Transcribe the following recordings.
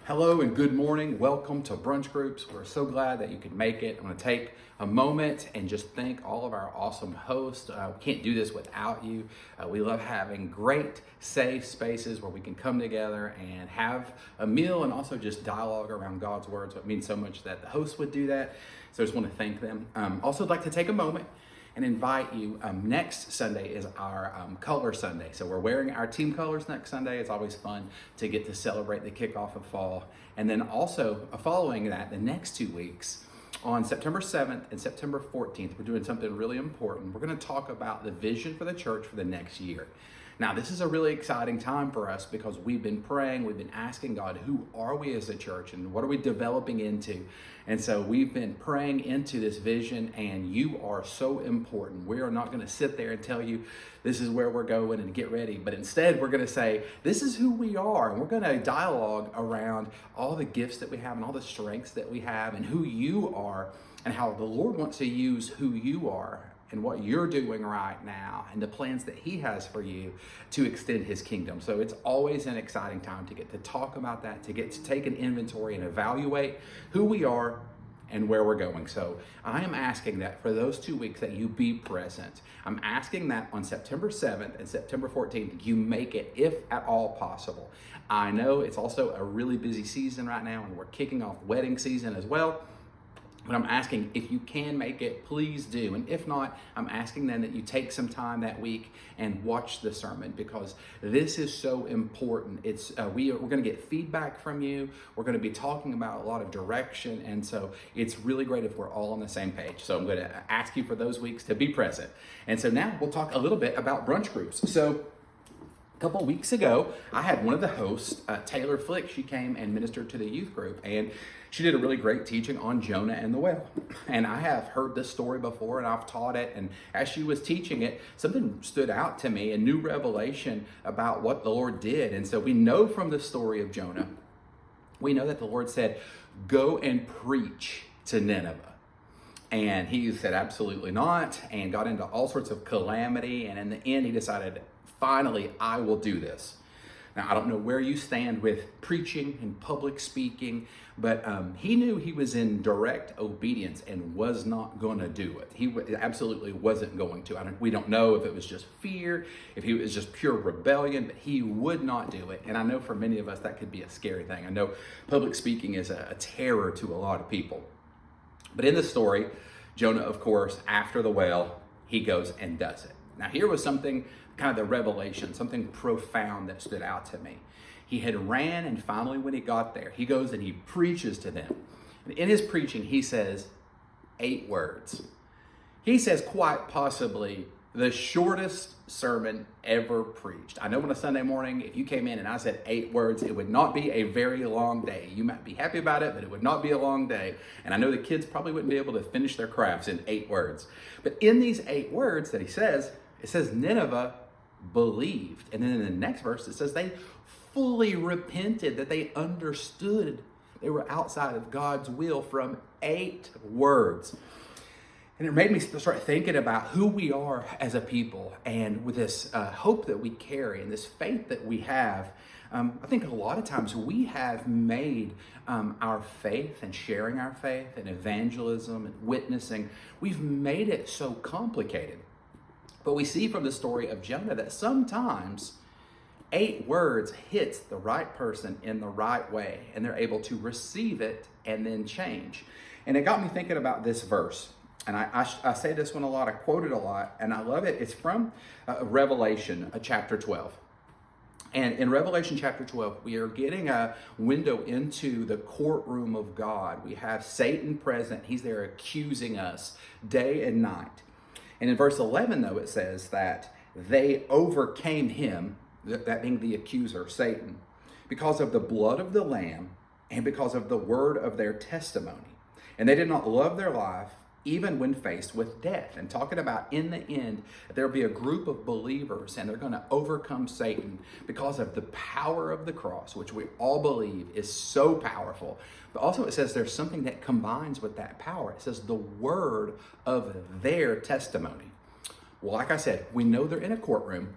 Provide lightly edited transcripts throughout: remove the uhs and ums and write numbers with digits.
Hello and good morning. Welcome to Brunch Groups. We're so glad that you could make it. I'm going to take a moment and just thank all of our awesome hosts. We can't do this without you. We love having great, safe spaces where we can come together and have a meal and also just dialogue around God's Word. So it means so much that the hosts would do that. So I just want to thank them. Also, I'd like to take a moment and invite you. Next Sunday is our color Sunday. So we're wearing our team colors next Sunday. It's always fun to get to celebrate the kickoff of fall. And then also following that, the next 2 weeks, on September 7th and September 14th, we're doing something really important. We're going to talk about the vision for the church for the next year. Now, this is a really exciting time for us because we've been praying, we've been asking God, who are we as a church and what are we developing into? And so we've been praying into this vision, and you are so important. We are not going to sit there and tell you this is where we're going and get ready, but instead we're going to say, this is who we are, and we're going to dialogue around all the gifts that we have and all the strengths that we have and who you are and how the Lord wants to use who you are and what you're doing right now and the plans that he has for you to extend his kingdom. So it's always an exciting time to get to talk about that, to get to take an inventory and evaluate who we are and where we're going. So I am asking that for those 2 weeks that you be present. I'm asking that on September 7th and September 14th, you make it if at all possible. I know it's also a really busy season right now, and we're kicking off wedding season as well. But I'm asking, if you can make it, please do. And if not, I'm asking then that you take some time that week and watch the sermon, because this is so important. It's we're going to get feedback from you. We're going to be talking about a lot of direction. And so it's really great if we're all on the same page. So I'm going to ask you for those weeks to be present. And so now we'll talk a little bit about brunch groups. So a couple of weeks ago, I had one of the hosts, Taylor Flick. She came and ministered to the youth group, and she did a really great teaching on Jonah and the whale. And I have heard this story before, and I've taught it. And as she was teaching it, something stood out to me, a new revelation about what the Lord did. And so we know from the story of Jonah, we know that the Lord said, go and preach to Nineveh. And he said, absolutely not, and got into all sorts of calamity. And in the end, he decided, finally, I will do this. Now, I don't know where you stand with preaching and public speaking, but he knew he was in direct obedience and was not going to do it. He absolutely wasn't going to. We don't know if it was just fear, if he was just pure rebellion, but he would not do it. And I know for many of us that could be a scary thing. I know public speaking is a terror to a lot of people. But in the story, Jonah, of course, after the whale, he goes and does it. Now, here was something, kind of the revelation, something profound that stood out to me. He had ran, and finally when he got there, he goes and he preaches to them. And in his preaching, he says 8 words. He says quite possibly the shortest sermon ever preached. I know on a Sunday morning, if you came in and I said 8 words, it would not be a very long day. You might be happy about it, but it would not be a long day. And I know the kids probably wouldn't be able to finish their crafts in 8 words. But in these 8 words that he says, it says Nineveh believed. And then in the next verse, it says they fully repented, that they understood they were outside of God's will, from 8 words. And it made me start thinking about who we are as a people, and with this hope that we carry and this faith that we have. I think a lot of times we have made our faith and sharing our faith and evangelism and witnessing, we've made it so complicated. But we see from the story of Jonah that sometimes 8 words hits the right person in the right way, and they're able to receive it and then change. And it got me thinking about this verse. And I say this one a lot, I quote it a lot, and I love it. It's from Revelation chapter 12. And in Revelation chapter 12, we are getting a window into the courtroom of God. We have Satan present. He's there accusing us day and night. And in verse 11, though, it says that they overcame him, that being the accuser, Satan, because of the blood of the Lamb and because of the word of their testimony. And they did not love their life even when faced with death. And talking about in the end, there'll be a group of believers and they're going to overcome Satan because of the power of the cross, which we all believe is so powerful. But also it says there's something that combines with that power. It says the word of their testimony. Well, like I said, we know they're in a courtroom.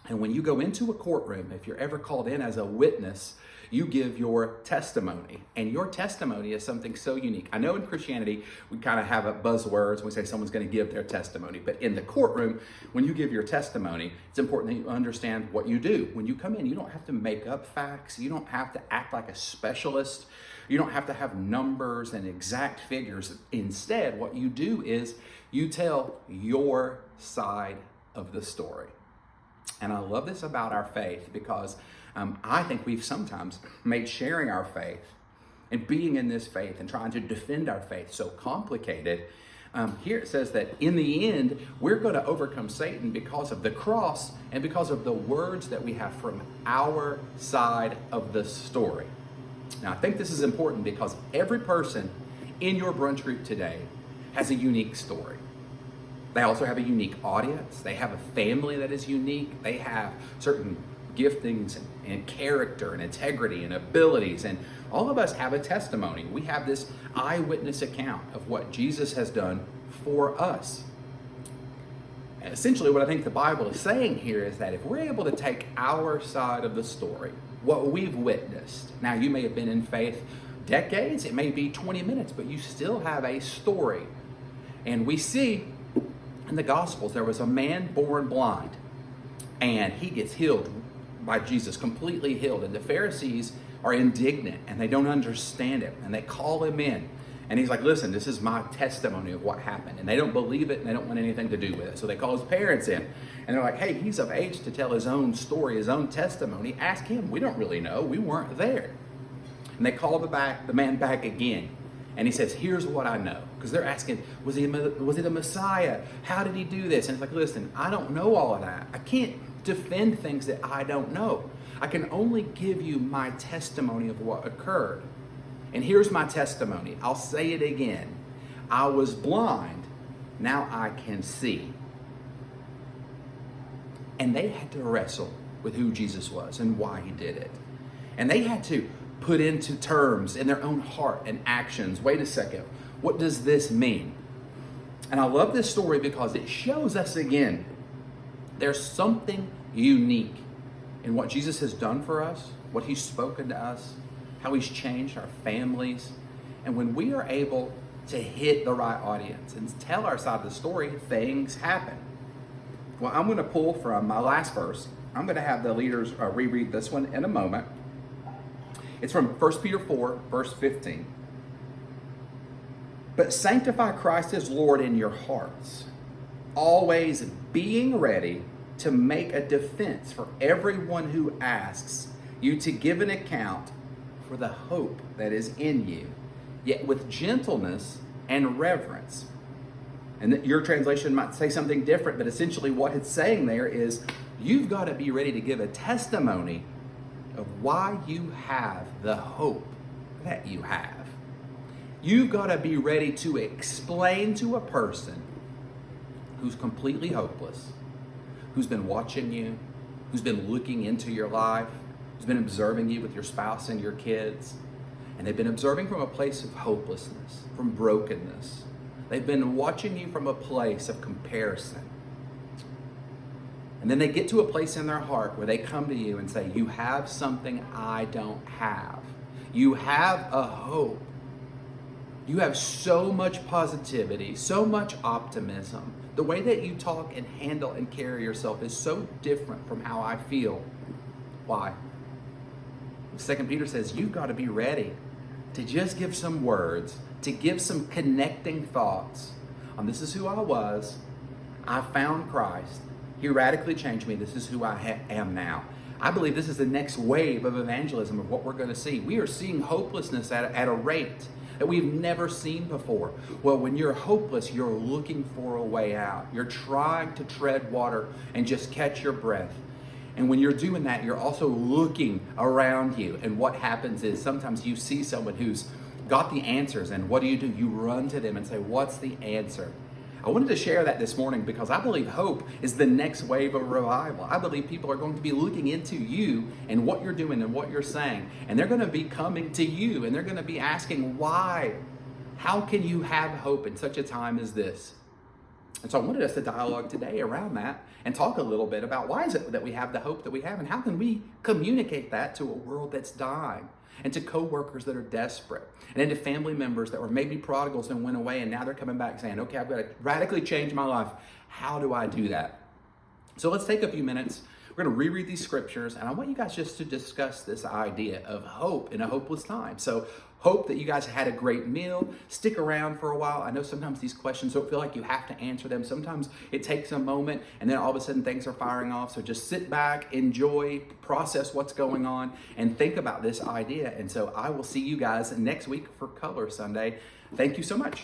And when you go into a courtroom, if you're ever called in as a witness, you give your testimony. And your testimony is something so unique. I know in Christianity, we kind of have a buzzwords when we say someone's going to give their testimony. But in the courtroom, when you give your testimony, it's important that you understand what you do. When you come in, you don't have to make up facts. You don't have to act like a specialist. You don't have to have numbers and exact figures. Instead, what you do is you tell your side of the story. And I love this about our faith because I think we've sometimes made sharing our faith and being in this faith and trying to defend our faith so complicated. Here it says that in the end, we're going to overcome Satan because of the cross and because of the words that we have from our side of the story. Now, I think this is important because every person in your brunch group today has a unique story. They also have a unique audience. They have a family that is unique. They have certain giftings and character and integrity and abilities. And all of us have a testimony. We have this eyewitness account of what Jesus has done for us. And essentially what I think the Bible is saying here is that if we're able to take our side of the story, what we've witnessed, now you may have been in faith decades, it may be 20 minutes, but you still have a story. And we see in the Gospels, there was a man born blind, and he gets healed by Jesus, completely healed. And the Pharisees are indignant, and they don't understand it, and they call him in. And he's like, listen, this is my testimony of what happened. And they don't believe it, and they don't want anything to do with it. So they call his parents in, and they're like, hey, he's of age to tell his own story, his own testimony. Ask him. We don't really know. We weren't there. And they call the man back again. And he says, here's what I know. Because they're asking, was he the Messiah? How did he do this? And it's like, listen, I don't know all of that. I can't defend things that I don't know. I can only give you my testimony of what occurred. And here's my testimony. I'll say it again. I was blind. Now I can see. And they had to wrestle with who Jesus was and why he did it. And they had to put into terms in their own heart and actions. Wait a second. What does this mean? And I love this story because it shows us again, there's something unique in what Jesus has done for us, what he's spoken to us, how he's changed our families. And when we are able to hit the right audience and tell our side of the story, things happen. Well, I'm going to pull from my last verse. I'm going to have the leaders reread this one in a moment. It's from 1 Peter 4, verse 15. But sanctify Christ as Lord in your hearts, always being ready to make a defense for everyone who asks you to give an account for the hope that is in you, yet with gentleness and reverence. And your translation might say something different, but essentially what it's saying there is you've got to be ready to give a testimony of why you have the hope that you have. You've got to be ready to explain to a person who's completely hopeless, who's been watching you, who's been looking into your life, who's been observing you with your spouse and your kids, and they've been observing from a place of hopelessness, from brokenness. They've been watching you from a place of comparison. And then they get to a place in their heart where they come to you and say, you have something I don't have. You have a hope. You have so much positivity, so much optimism. The way that you talk and handle and carry yourself is so different from how I feel. Why? 2 Peter says, you've got to be ready to just give some words, to give some connecting thoughts on this is who I was. I found Christ. He radically changed me. This is who I am now. I believe this is the next wave of evangelism of what we're going to see. We are seeing hopelessness at a rate that we've never seen before. Well, when you're hopeless, you're looking for a way out. You're trying to tread water and just catch your breath. And when you're doing that, you're also looking around you. And what happens is sometimes you see someone who's got the answers, and what do? You run to them and say, what's the answer? I wanted to share that this morning because I believe hope is the next wave of revival. I believe people are going to be looking into you and what you're doing and what you're saying. And they're going to be coming to you and they're going to be asking, why? How can you have hope in such a time as this? And so I wanted us to dialogue today around that and talk a little bit about why is it that we have the hope that we have, and how can we communicate that to a world that's dying, and to coworkers that are desperate, and into family members that were maybe prodigals and went away and now they're coming back saying, okay, I've got to radically change my life. How do I do that? So let's take a few minutes. We're going to reread these scriptures, and I want you guys just to discuss this idea of hope in a hopeless time. So hope that you guys had a great meal. Stick around for a while. I know sometimes these questions don't feel like you have to answer them. Sometimes it takes a moment, and then all of a sudden things are firing off. So just sit back, enjoy, process what's going on, and think about this idea. And so I will see you guys next week for Color Sunday. Thank you so much.